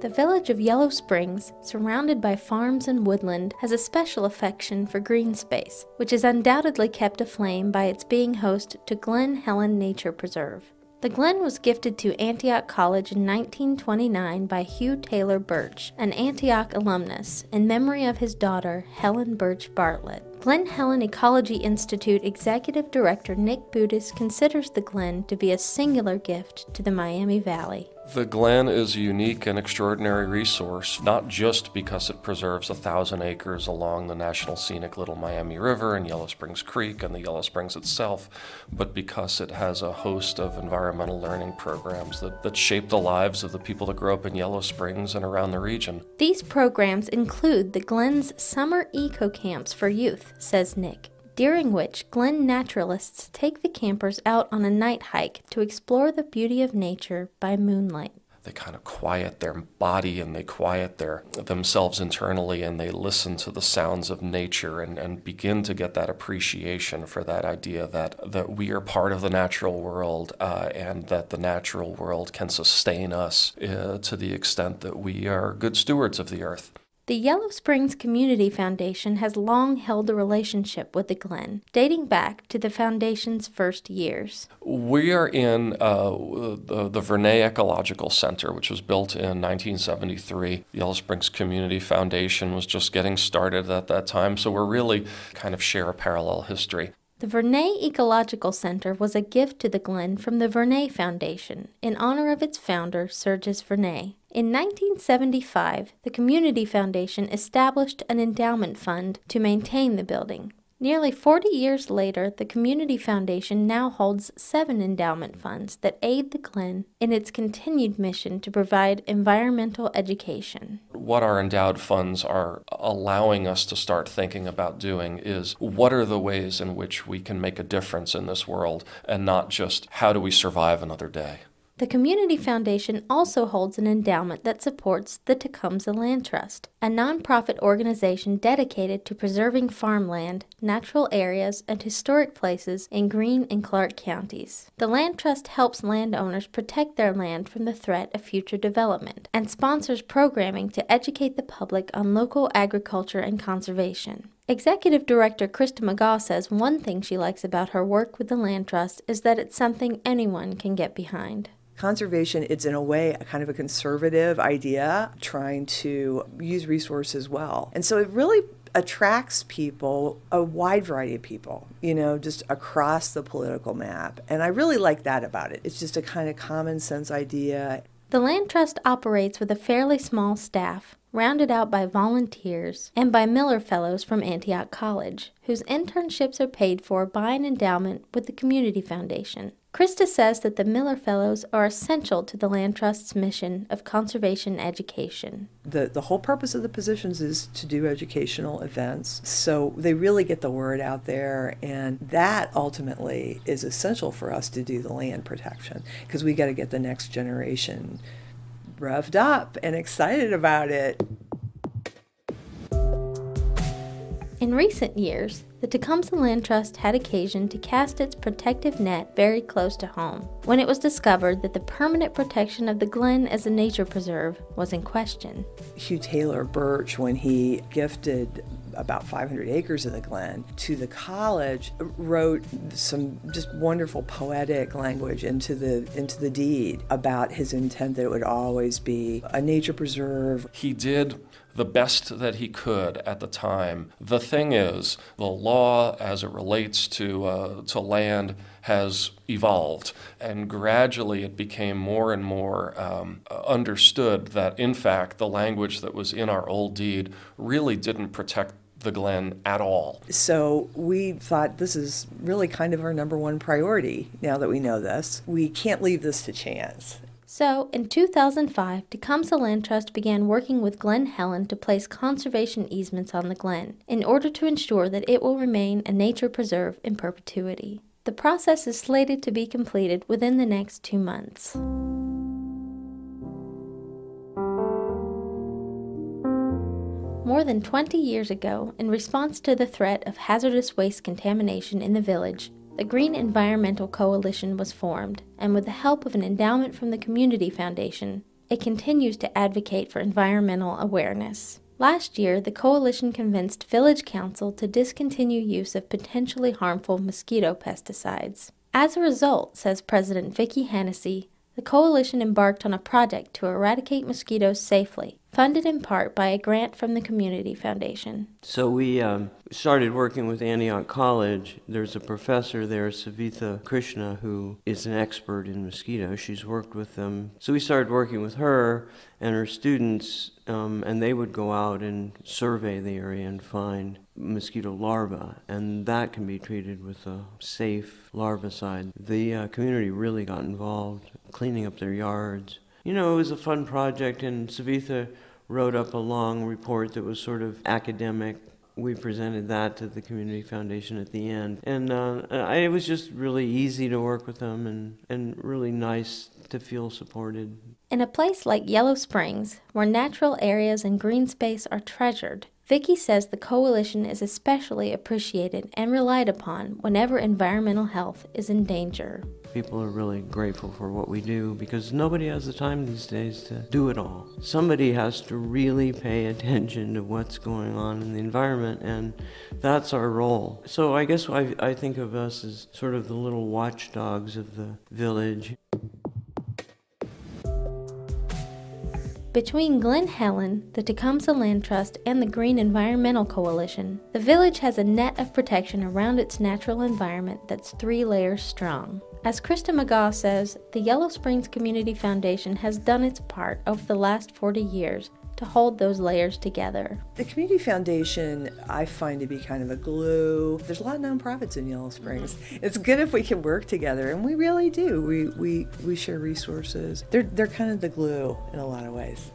The village of Yellow Springs, surrounded by farms and woodland, has a special affection for green space, which is undoubtedly kept aflame by its being host to Glen Helen Nature Preserve. The Glen was gifted to Antioch College in 1929 by Hugh Taylor Birch, an Antioch alumnus, in memory of his daughter, Helen Birch Bartlett. Glen Helen Ecology Institute Executive Director Nick Boutis considers the Glen to be a singular gift to the Miami Valley. The Glen is a unique and extraordinary resource, not just because it preserves 1,000 acres along the National Scenic Little Miami River and Yellow Springs Creek and the Yellow Springs itself, but because it has a host of environmental learning programs that shape the lives of the people that grow up in Yellow Springs and around the region. These programs include the Glen's summer eco camps for youth, says Nick, during which Glen naturalists take the campers out on a night hike to explore the beauty of nature by moonlight. They kind of quiet their body and they quiet themselves internally, and they listen to the sounds of nature and begin to get that appreciation for that idea that we are part of the natural world and that the natural world can sustain us to the extent that we are good stewards of the earth. The Yellow Springs Community Foundation has long held a relationship with the Glen, dating back to the foundation's first years. We are in the Vernay Ecological Center, which was built in 1973. The Yellow Springs Community Foundation was just getting started at that time, so we're really kind of share a parallel history. The Vernay Ecological Center was a gift to the Glen from the Vernay Foundation in honor of its founder, Sergis Vernay. In 1975, the Community Foundation established an endowment fund to maintain the building. Nearly 40 years later, the Community Foundation now holds 7 endowment funds that aid the Glen in its continued mission to provide environmental education. What our endowed funds are allowing us to start thinking about doing is what are the ways in which we can make a difference in this world, and not just how do we survive another day. The Community Foundation also holds an endowment that supports the Tecumseh Land Trust, a nonprofit organization dedicated to preserving farmland, natural areas, and historic places in Greene and Clark counties. The Land Trust helps landowners protect their land from the threat of future development and sponsors programming to educate the public on local agriculture and conservation. Executive Director Krista Magaw says one thing she likes about her work with the Land Trust is that it's something anyone can get behind. Conservation, it's in a way a kind of a conservative idea, trying to use resources well. And so it really attracts people, a wide variety of people, just across the political map. And I really like that about it. It's just a kind of common sense idea. The Land Trust operates with a fairly small staff, rounded out by volunteers and by Miller Fellows from Antioch College, whose internships are paid for by an endowment with the Community Foundation. Krista says that the Miller Fellows are essential to the Land Trust's mission of conservation education. The whole purpose of the positions is to do educational events, so they really get the word out there, and that ultimately is essential for us to do the land protection, because we got to get the next generation revved up and excited about it. In recent years, the Tecumseh Land Trust had occasion to cast its protective net very close to home when it was discovered that the permanent protection of the Glen as a nature preserve was in question. Hugh Taylor Birch, when he gifted about 500 acres of the Glen to the college, wrote some just wonderful poetic language into the deed about his intent that it would always be a nature preserve. He did the best that he could at the time. The thing is, the law as it relates to land has evolved, and gradually it became more and more understood that, in fact, the language that was in our old deed really didn't protect the Glen at all. So we thought this is really kind of our number one priority now that we know this. We can't leave this to chance. So, in 2005, Tecumseh Land Trust began working with Glen Helen to place conservation easements on the Glen in order to ensure that it will remain a nature preserve in perpetuity. The process is slated to be completed within the next 2 months. More than 20 years ago, in response to the threat of hazardous waste contamination in the village, the Green Environmental Coalition was formed, and with the help of an endowment from the Community Foundation, It continues to advocate for environmental awareness. Last year, the coalition convinced Village Council to discontinue use of potentially harmful mosquito pesticides. As a result, says President Vickie Hennessy, the coalition embarked on a project to eradicate mosquitoes safely, funded in part by a grant from the Community Foundation. So we started working with Antioch College. There's a professor there, Savitha Krishna, who is an expert in mosquitoes. She's worked with them. So we started working with her and her students, and they would go out and survey the area and find mosquito larvae, and that can be treated with a safe larvicide. The community really got involved, cleaning up their yards. You know, it was a fun project, and Savitha wrote up a long report that was sort of academic. We presented that to the Community Foundation at the end, and it was just really easy to work with them and really nice to feel supported. In a place like Yellow Springs, where natural areas and green space are treasured, Vickie says the coalition is especially appreciated and relied upon whenever environmental health is in danger. People are really grateful for what we do because nobody has the time these days to do it all. Somebody has to really pay attention to what's going on in the environment, and that's our role. So I guess I think of us as sort of the little watchdogs of the village. Between Glen, Helen, the Tecumseh Land Trust, and the Green Environmental Coalition, the village has a net of protection around its natural environment that's 3 layers strong. As Krista Magaw says, the Yellow Springs Community Foundation has done its part over the last 40 years to hold those layers together. The Community Foundation, I find to be kind of a glue. There's a lot of nonprofits in Yellow Springs. It's good if we can work together, and we really do. We share resources. They're kind of the glue in a lot of ways.